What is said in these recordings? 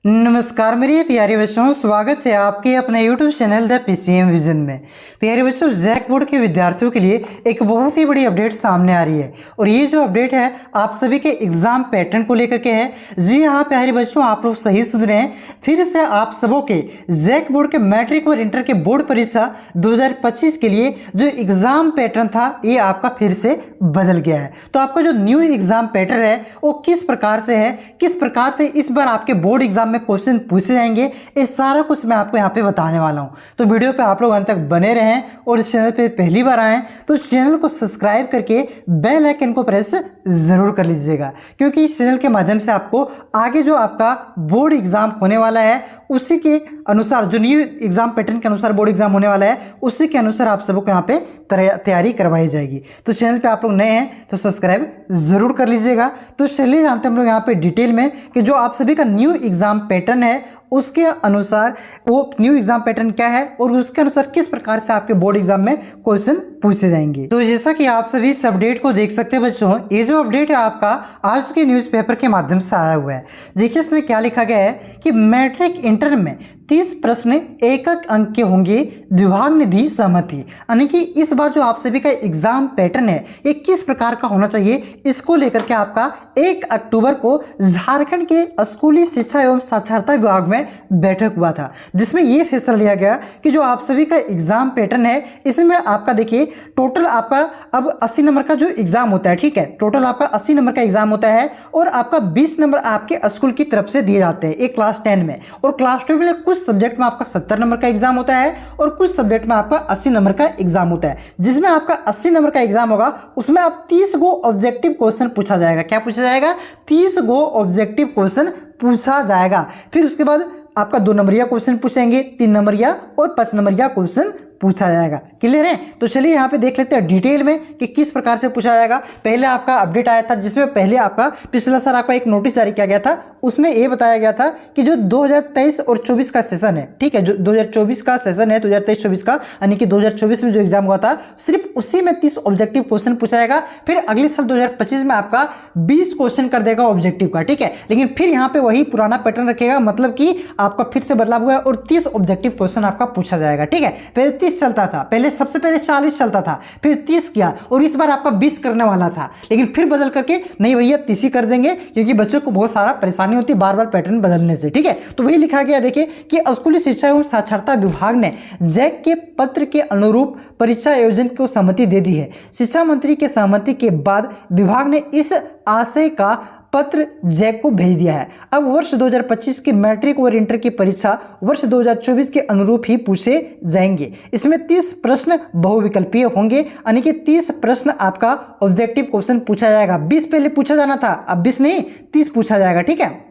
नमस्कार मेरे प्यारे बच्चों, स्वागत है आपके अपने YouTube channel the PCM vision में। प्यारे बच्चों, जैक बोर्ड के विद्यार्थियों के लिए एक बहुत ही बड़ी अपडेट सामने आ रही है और ये जो अपडेट है आप सभी के एग्जाम पैटर्न को लेकर के है। जी हाँ प्यारे बच्चों, आप लोग सही सुन रहे हैं। फिर से आप सबों के जैक बोर्ड के मैट्रिक और इंटर के बोर्ड परीक्षा 2025 के लिए जो एग्जाम पैटर्न था ये आपका फिर से बदल गया है। तो आपका जो न्यू एग्जाम पैटर्न है वो किस प्रकार से है, किस प्रकार से इस बार आपके बोर्ड एग्जाम में क्वेश्चन पूछे जाएंगे, ये सारा कुछ मैं आपको यहाँ पे बताने वाला हूँ। तो वीडियो पे आप लोग अंत तक बने रहें और इस चैनल पे पहली बार आएँ तो चैनल को सब्सक्राइब करके बेल आइकन को प्रेस जरूर कर लीजिएगा, क्योंकि इस चैनल के माध्यम से आपको आगे जो आपका बोर्ड एग्जाम होने वाला है उसी के अनुसार, जो न्यू एग्जाम पैटर्न के अनुसार बोर्ड एग्जाम होने वाला है उसी के अनुसार आप सबको यहाँ पे तैयारी करवाई जाएगी। तो चैनल पे आप लोग नए हैं तो सब्सक्राइब जरूर कर लीजिएगा। तो चलिए जानते हैं हम लोग यहाँ पे डिटेल में कि जो आप सभी का न्यू एग्जाम पैटर्न है उसके अनुसार वो न्यू एग्जाम पैटर्न क्या है और उसके अनुसार किस प्रकार से आपके बोर्ड एग्जाम में क्वेश्चन पूछे जाएंगे। तो जैसा कि आप सभी इस अपडेट को देख सकते हैं बच्चों, ये जो अपडेट है आपका आज के न्यूज़पेपर के माध्यम से आया हुआ है। देखिए इसमें क्या लिखा गया है कि मैट्रिक इंटर में 30 प्रश्न एक अंक के होंगे, विभाग ने दी सहमति। यानी कि इस बार जो आप सभी का एग्जाम पैटर्न है ये किस प्रकार का होना चाहिए, इसको लेकर के आपका 1 अक्टूबर को झारखंड के स्कूली शिक्षा एवं साक्षरता विभाग में बैठक हुआ था, जिसमें यह फैसला लिया गया कि जो आप सभी का एग्जाम पैटर्न है इसमें आपका देखिए टोटल आपका अब 80 नंबर का जो एग्जाम होता है, ठीक है, टोटल आपका 80 नंबर का एग्जाम होता है और आपका 20 नंबर आपके स्कूल की तरफ से दिए जाते हैं एक क्लास 10 में, और क्लास 12 में कुछ सब्जेक्ट में आपका 70 नंबर का एग्जाम होता है और कुछ सब्जेक्ट में आपका 80 नंबर का एग्जाम होता है। जिसमें आपका 80 नंबर का एग्जाम होगा उसमें आप 30 गो ऑब्जेक्टिव क्वेश्चन पूछा जाएगा। क्या पूछा जाएगा? 30 गो ऑब्जेक्टिव क्वेश्चन पूछा जाएगा। फिर उसके बाद आपका 2 नंबरिया क्वेश्चन पूछेंगे, 3 नंबरिया और 5 नंबरिया क्वेश्चन पूछा जाएगा। क्लियर है? तो चलिए यहाँ पे देख लेते हैं डिटेल में कि किस प्रकार से पूछा जाएगा। पहले आपका अपडेट आया था जिसमें पहले आपका पिछला साल आपका एक नोटिस जारी किया गया था, उसमें ये बताया गया था कि जो 2023 और 24 का सेशन है, ठीक है, जो 2024 का सेशन है 2023-24 का, यानी कि 2024 में जो एग्जाम हुआ था सिर्फ उसी में 30 ऑब्जेक्टिव क्वेश्चन पूछा जाएगा। फिर अगले साल 2025 में आपका 20 क्वेश्चन कर देगा ऑब्जेक्टिव का, ठीक है, लेकिन फिर यहाँ पे वही पुराना पैटर्न रखेगा, मतलब कि आपका फिर से बदलाव हुआ है और 30 ऑब्जेक्टिव क्वेश्चन आपका पूछा जाएगा। ठीक है, पहले 30 चलता था, पहले सबसे पहले 40 चलता था, फिर 30 किया और इस बार आपका 20 करने वाला था, लेकिन फिर बदल करके नहीं भैया 30 ही कर देंगे, क्योंकि बच्चों को बहुत सारा परेशानी होती है बार बार पैटर्न बदलने से। ठीक है, तो वही लिखा गया देखिए कि स्कूली शिक्षा एवं साक्षरता विभाग ने जैक के पत्र के अनुरूप परीक्षा आयोजन को सहमति दे दी है। शिक्षा मंत्री के सहमति के बाद विभाग ने इस आशय का पत्र जैक को भेज दिया है। अब वर्ष 2025 की मैट्रिक और इंटर की परीक्षा वर्ष 2024 के अनुरूप ही पूछे जाएंगे। इसमें 30 प्रश्न बहुविकल्पीय होंगे, यानी कि 30 प्रश्न आपका ऑब्जेक्टिव क्वेश्चन पूछा जाएगा। 20 पहले पूछा जाना था, अब 20 नहीं 30 पूछा जाएगा। ठीक है,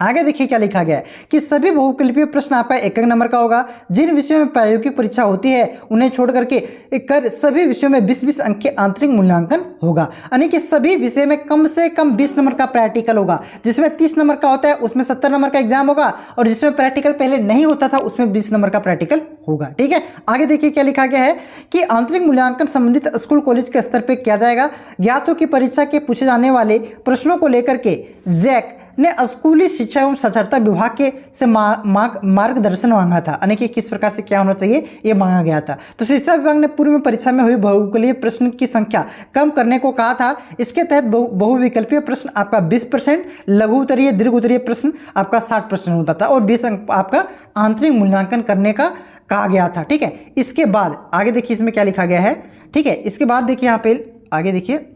आगे देखिए क्या लिखा गया है कि सभी बहुविकल्पीय प्रश्न आपका 1 नंबर का होगा। जिन विषयों में प्रायोगिक परीक्षा होती है उन्हें छोड़ करके सभी विषयों में 20-20 अंक के आंतरिक मूल्यांकन होगा, यानी कि सभी विषय में कम से कम 20 नंबर का प्रैक्टिकल होगा। जिसमें 30 नंबर का होता है उसमें 70 नंबर का एग्जाम होगा और जिसमें प्रैक्टिकल पहले नहीं होता था उसमें 20 नंबर का प्रैक्टिकल होगा। ठीक है, आगे देखिए क्या लिखा गया है कि आंतरिक मूल्यांकन संबंधित स्कूल कॉलेज के स्तर पर किया जाएगा। ज्ञात हो कि परीक्षा के पूछे जाने वाले प्रश्नों को लेकर के जैक ने स्कूली शिक्षा एवं साक्षरता विभाग के से मार्गदर्शन मांगा था, यानी कि किस प्रकार से क्या होना चाहिए ये मांगा गया था। तो शिक्षा विभाग ने पूर्व में परीक्षा में हुई बहुविकल्पीय प्रश्न की संख्या कम करने को कहा था। इसके तहत बहुविकल्पीय प्रश्न आपका 20%, लघु उत्तरीय दीर्घ उत्तरीय प्रश्न आपका 60% होता था और 20 अंक आपका आंतरिक मूल्यांकन करने का कहा गया था। ठीक है, इसके बाद आगे देखिए इसमें क्या लिखा गया है। ठीक है, इसके बाद देखिए यहाँ पे आगे देखिए,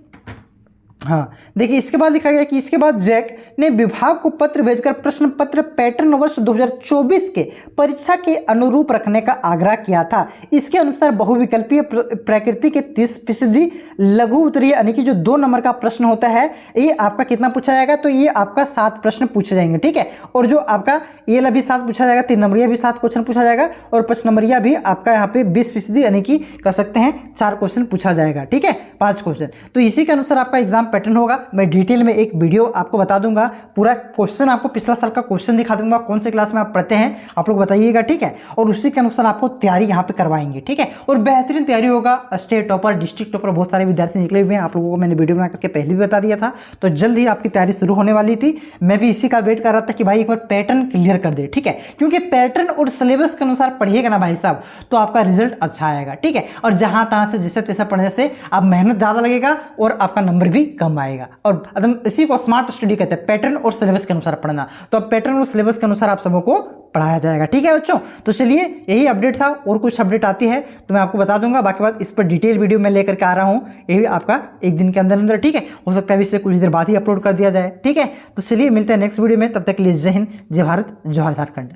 हाँ देखिए इसके बाद लिखा गया कि इसके बाद जैक ने विभाग को पत्र भेजकर प्रश्न पत्र पैटर्न वर्ष 2024 के परीक्षा के अनुरूप रखने का आग्रह किया था। इसके अनुसार बहुविकल्पीय प्रकृति के 30%, लघु उत्तरीय यानी कि जो 2 नंबर का प्रश्न होता है ये आपका कितना पूछा जाएगा, तो ये आपका 7 प्रश्न पूछे जाएंगे। ठीक है, और जो आपका ये वाला भी 7 पूछा जाएगा, 3 नंबरिया भी 7 क्वेश्चन पूछा जाएगा और 5 नंबरिया भी आपका यहाँ पे 20% यानी कि कह सकते हैं 4 क्वेश्चन पूछा जाएगा। ठीक है, 5 क्वेश्चन। तो इसी के अनुसार आपका एग्जाम पैटर्न होगा मैं डिटेल में एक वीडियो आपको बता दूंगा, पूरा क्वेश्चन आपको पिछला साल का क्वेश्चन दिखा दूंगा, कौन से क्लास में आप पढ़ते हैं आप लोग बताइएगा, ठीक है। और उसी के अनुसार आपको तैयारी यहाँ पे करवाएंगे, ठीक है। और बेहतरीन तैयारी होगा, स्टेट टॉपर, डिस्ट्रिक्ट टॉपर बहुत सारे विद्यार्थी निकले हुए हैं, आप लोगों को मैंने वीडियो बना करके पहले भी बता दिया था। तो जल्द ही आपकी तैयारी शुरू होने वाली थी, मैं भी इसी का वेट कर रहा था कि भाई एक बार पैटर्न क्लियर कर दे, ठीक है। क्योंकि पैटर्न और सिलेबस के अनुसार पढ़िएगा ना भाई साहब, तो आपका रिजल्ट अच्छा आएगा, ठीक है। और जहां तहां से जैसे तैसे पढ़ने से आप मेहनत ज़्यादा लगेगा और आपका नंबर भी कम आएगा। और एकदम इसी को स्मार्ट स्टडी कहते हैं, पैटर्न और सिलेबस के अनुसार पढ़ना। तो अब पैटर्न और सिलेबस के अनुसार आप सबको पढ़ाया जाएगा, ठीक है बच्चों। तो चलिए यही अपडेट था, और कुछ अपडेट आती है तो मैं आपको बता दूंगा। बाकी बात इस पर डिटेल वीडियो मैं लेकर के आ रहा हूँ, ये भी आपका एक दिन के अंदर अंदर, ठीक है। हो सकता है इससे कुछ देर बाद ही अपलोड कर दिया जाए, ठीक है। तो चलिए मिलते हैं नेक्स्ट वीडियो में, तब तक के लिए जय हिंद, जय भारत, जय झारखंड।